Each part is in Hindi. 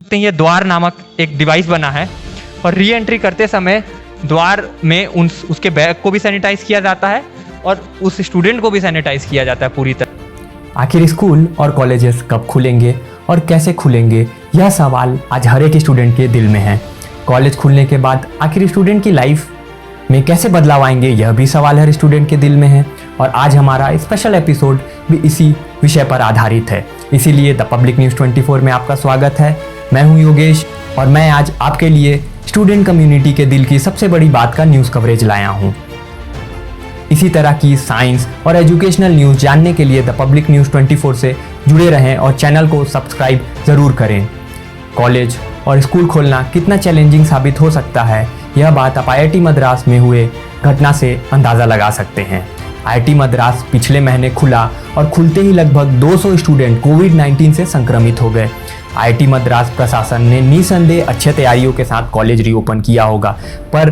सकते हैं ये द्वार नामक एक डिवाइस बना है और री एंट्री करते समय द्वार में उसके बैग को भी सैनिटाइज किया जाता है और उस स्टूडेंट को भी सैनिटाइज किया जाता है पूरी तरह। आखिर स्कूल और कॉलेजेस कब खुलेंगे और कैसे खुलेंगे, यह सवाल आज हर एक स्टूडेंट के दिल में है। कॉलेज खुलने के बाद आखिर स्टूडेंट की लाइफ में कैसे बदलाव आएंगे, यह भी सवाल हर स्टूडेंट के दिल में है। और आज हमारा स्पेशल एपिसोड भी इसी विषय पर आधारित है। इसीलिए द पब्लिक न्यूज़ 24 में आपका स्वागत है। मैं हूं योगेश और मैं आज आपके लिए स्टूडेंट कम्युनिटी के दिल की सबसे बड़ी बात का न्यूज़ कवरेज लाया हूं। इसी तरह की साइंस और एजुकेशनल न्यूज़ जानने के लिए द पब्लिक न्यूज़ 24 से जुड़े रहें और चैनल को सब्सक्राइब ज़रूर करें। कॉलेज और स्कूल खोलना कितना चैलेंजिंग साबित हो सकता है, यह बात आप IIT मद्रास में हुए घटना से अंदाज़ा लगा सकते हैं। IIT मद्रास पिछले महीने खुला और खुलते ही लगभग 200 स्टूडेंट कोविड-19 से संक्रमित हो गए। IIT मद्रास प्रशासन ने निसंदेह अच्छे तैयारियों के साथ कॉलेज रीओपन किया होगा, पर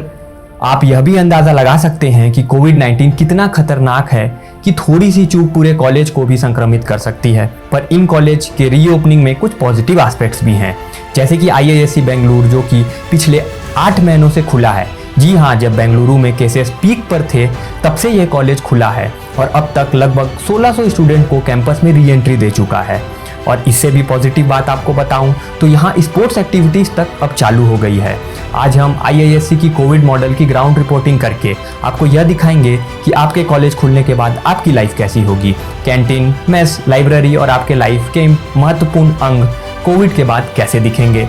आप यह भी अंदाज़ा लगा सकते हैं कि कोविड-19 कितना खतरनाक है कि थोड़ी सी चूक पूरे कॉलेज को भी संक्रमित कर सकती है। पर इन कॉलेज के रीओपनिंग में कुछ पॉजिटिव एस्पेक्ट्स भी हैं, जैसे कि IISc बेंगलुरु जो कि पिछले 8 महीनों से खुला है। जी हाँ, जब बेंगलुरु में केसेस पीक पर थे तब से यह कॉलेज खुला है और अब तक लगभग 1600 स्टूडेंट को कैंपस में री एंट्री दे चुका है। और इससे भी पॉजिटिव बात आपको बताऊं तो यहाँ स्पोर्ट्स एक्टिविटीज़ तक अब चालू हो गई है। आज हम IISc की कोविड मॉडल की ग्राउंड रिपोर्टिंग करके आपको यह दिखाएंगे कि आपके कॉलेज खुलने के बाद आपकी लाइफ कैसी होगी। कैंटीन, मेस, लाइब्रेरी और आपके लाइफ के महत्वपूर्ण अंग कोविड के बाद कैसे दिखेंगे।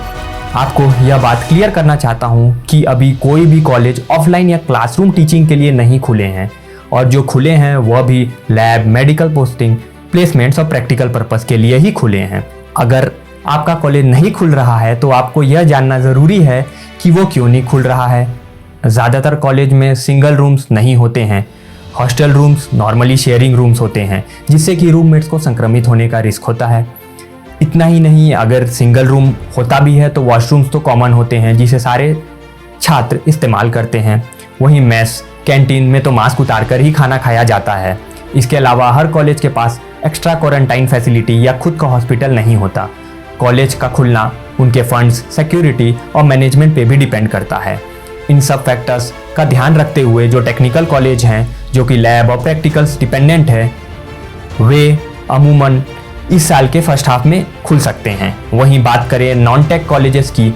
आपको यह बात क्लियर करना चाहता हूँ कि अभी कोई भी कॉलेज ऑफलाइन या क्लासरूम टीचिंग के लिए नहीं खुले हैं और जो खुले हैं वह भी लैब, मेडिकल पोस्टिंग, प्लेसमेंट्स और प्रैक्टिकल पर्पस के लिए ही खुले हैं। अगर आपका कॉलेज नहीं खुल रहा है तो आपको यह जानना ज़रूरी है कि वो क्यों नहीं खुल रहा है। ज़्यादातर कॉलेज में सिंगल रूम्स नहीं होते हैं। Hostel rooms normally sharing rooms होते हैं, जिससे कि रूममेट्स को संक्रमित होने का रिस्क होता है। इतना ही नहीं, अगर सिंगल रूम होता भी है तो वॉशरूम्स तो कॉमन होते हैं जिसे सारे छात्र इस्तेमाल करते हैं। वहीं मेस, कैंटीन में तो मास्क उतार कर ही खाना खाया जाता है। इसके अलावा हर कॉलेज के पास एक्स्ट्रा क्वारंटाइन फैसिलिटी या खुद का हॉस्पिटल नहीं होता। कॉलेज का खुलना उनके फंड्स, सिक्योरिटी और मैनेजमेंट पे भी डिपेंड करता है। इन सब फैक्टर्स का ध्यान रखते हुए जो टेक्निकल कॉलेज हैं जो कि लैब और प्रैक्टिकल्स डिपेंडेंट है, वे अमूमन इस साल के फर्स्ट हाफ में खुल सकते हैं। वहीं बात करें नॉन टेक कॉलेजेस की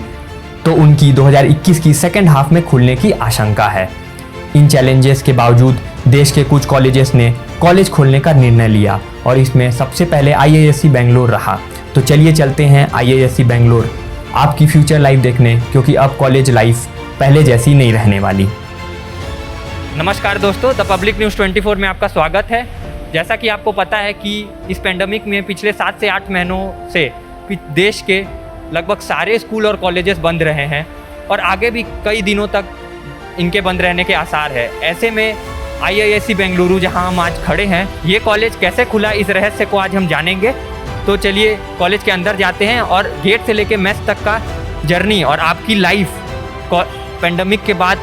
तो उनकी 2021 की सेकेंड हाफ में खुलने की आशंका है। इन चैलेंजेस के बावजूद देश के कुछ कॉलेजेस ने कॉलेज खोलने का निर्णय लिया और इसमें सबसे पहले IISc बेंगलुरु रहा। तो चलिए चलते हैं IISc बेंगलुरु आपकी फ्यूचर लाइफ देखने, क्योंकि अब कॉलेज लाइफ पहले जैसी नहीं रहने वाली। नमस्कार दोस्तों, द पब्लिक न्यूज़ 24 में आपका स्वागत है। जैसा कि आपको पता है कि इस पेंडेमिक में पिछले 7 से 8 महीनों से देश के लगभग सारे स्कूल और कॉलेजेस बंद रहे हैं और आगे भी कई दिनों तक इनके बंद रहने के आसार है। ऐसे में IISc बेंगलुरु जहां हम आज खड़े हैं, ये कॉलेज कैसे खुला, इस रहस्य को आज हम जानेंगे। तो चलिए कॉलेज के अंदर जाते हैं और गेट से लेके मेस तक का जर्नी और आपकी लाइफ पेंडेमिक के बाद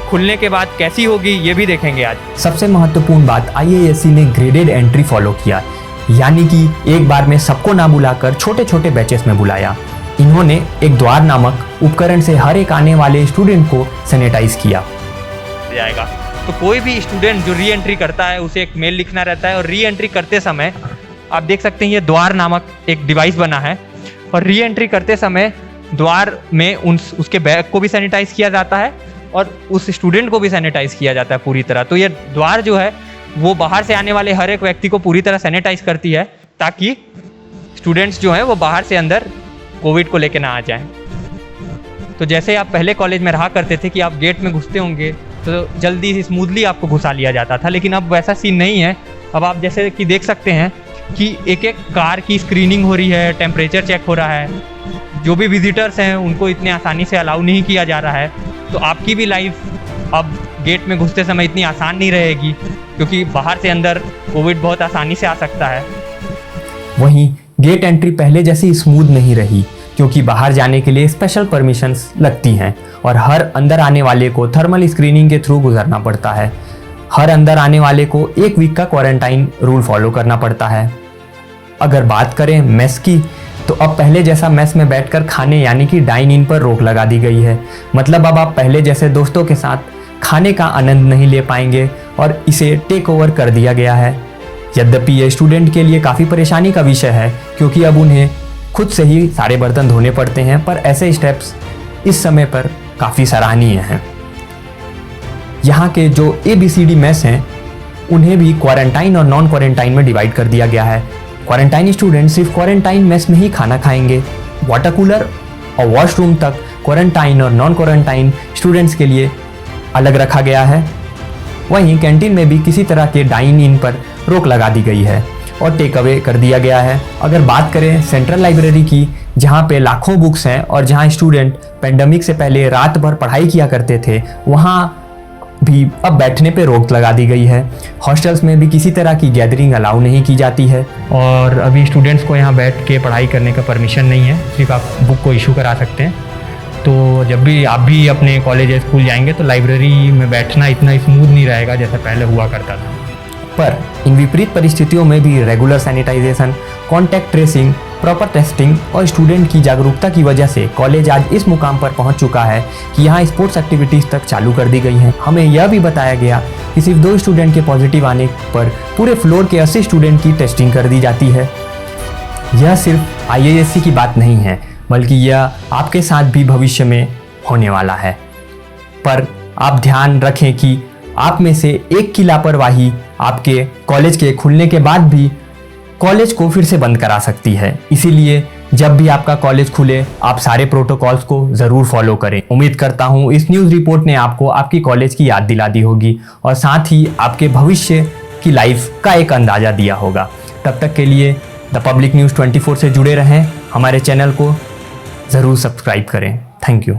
खुलने के बाद कैसी होगी ये भी देखेंगे आज। सबसे महत्वपूर्ण बात, IISc ने ग्रेडेड एंट्री फॉलो किया, यानी कि एक बार में सबको ना बुलाकर छोटे छोटे बैचेस में बुलाया। इन्होंने एक द्वार नामक उपकरण से हर एक आने वाले स्टूडेंट को सैनिटाइज किया जाएगा। तो कोई भी स्टूडेंट जो री एंट्री करता है उसे एक मेल लिखना रहता है और री एंट्री करते समय आप देख सकते हैं ये द्वार नामक एक डिवाइस बना है और री एंट्री करते समय द्वार में उसके बैग को भी सैनिटाइज किया जाता है और उस स्टूडेंट को भी सैनिटाइज किया जाता है पूरी तरह। तो ये द्वार जो है वो बाहर से आने वाले हर एक व्यक्ति को पूरी तरह सैनिटाइज करती है ताकि स्टूडेंट्स जो हैं वो बाहर से अंदर कोविड को लेकर ना आ जाएं। तो जैसे आप पहले कॉलेज में रहा करते थे कि आप गेट में घुसते होंगे तो जल्दी स्मूथली आपको घुसा लिया जाता था, लेकिन अब वैसा सीन नहीं है। अब आप जैसे कि देख सकते हैं कि एक एक कार की स्क्रीनिंग हो रही है, टेम्परेचर चेक हो रहा है। जो भी विजिटर्स हैं उनको इतने आसानी से अलाउ नहीं किया जा रहा है। तो आपकी भी लाइफ अब गेट में घुसते समय इतनी आसान नहीं रहेगी, क्योंकि बाहर से अंदर कोविड बहुत आसानी से आ सकता है। वहीं गेट एंट्री पहले जैसी स्मूथ नहीं रही, क्योंकि बाहर जाने के लिए स्पेशल परमिशंस लगती हैं और हर अंदर आने वाले को थर्मल स्क्रीनिंग के थ्रू गुजरना पड़ता है। हर अंदर आने वाले को 1 वीक का क्वारंटाइन रूल फॉलो करना पड़ता है। अगर बात करें मेस की तो अब पहले जैसा मेस में बैठकर खाने यानी कि डाइन इन पर रोक लगा दी गई है। मतलब अब आप पहले जैसे दोस्तों के साथ खाने का आनंद नहीं ले पाएंगे और इसे टेक ओवर कर दिया गया है। यद्यपि ये स्टूडेंट के लिए काफ़ी परेशानी का विषय है, क्योंकि अब उन्हें खुद से ही सारे बर्तन धोने पड़ते हैं, पर ऐसे स्टेप्स इस समय पर काफ़ी सराहनीय हैं। यहाँ के जो ABCD मेस हैं उन्हें भी क्वारंटाइन और नॉन क्वारंटाइन में डिवाइड कर दिया गया है। क्वारंटाइन स्टूडेंट सिर्फ क्वारंटाइन मेस में ही खाना खाएंगे। वाटर कूलर और वॉशरूम तक क्वारंटाइन और नॉन क्वारंटाइन स्टूडेंट्स के लिए अलग रखा गया है। वहीं कैंटीन में भी किसी तरह के डाइन इन पर रोक लगा दी गई है और टेक अवे कर दिया गया है। अगर बात करें सेंट्रल लाइब्रेरी की, जहां पे लाखों बुक्स हैं और जहां स्टूडेंट पेंडेमिक से पहले रात भर पढ़ाई किया करते थे, वहां भी अब बैठने पे रोक लगा दी गई है। हॉस्टल्स में भी किसी तरह की गैदरिंग अलाउ नहीं की जाती है और अभी स्टूडेंट्स को यहाँ बैठ के पढ़ाई करने का परमिशन नहीं है, सिर्फ आप बुक को इशू करा सकते हैं। तो जब भी आप भी अपने कॉलेज या स्कूल जाएंगे तो लाइब्रेरी में बैठना इतना स्मूथ नहीं रहेगा जैसे पहले हुआ करता था। पर इन विपरीत परिस्थितियों में भी regular sanitisation, contact tracing, proper testing और स्टूडेंट की जागरूकता की वजह से कॉलेज आज इस मुकाम पर पहुंच चुका है कि यहाँ स्पोर्ट्स एक्टिविटीज़ तक चालू कर दी गई हैं। हमें यह भी बताया गया कि सिर्फ 2 स्टूडेंट के पॉजिटिव आने पर पूरे फ्लोर के 80 स्टूडेंट की टेस्टिंग कर दी जाती है। यह सिर्फ IISc की बात नहीं है, बल्कि यह आपके साथ भी भविष्य में होने वाला है। पर आप ध्यान रखें कि आप में से एक की लापरवाही आपके कॉलेज के खुलने के बाद भी कॉलेज को फिर से बंद करा सकती है। इसीलिए जब भी आपका कॉलेज खुले, आप सारे प्रोटोकॉल्स को ज़रूर फॉलो करें। उम्मीद करता हूँ इस न्यूज़ रिपोर्ट ने आपको आपकी कॉलेज की याद दिला दी होगी और साथ ही आपके भविष्य की लाइफ का एक अंदाज़ा दिया होगा। तब तक के लिए द पब्लिक न्यूज़ 24 से जुड़े रहें। हमारे चैनल को ज़रूर सब्सक्राइब करें। Thank you.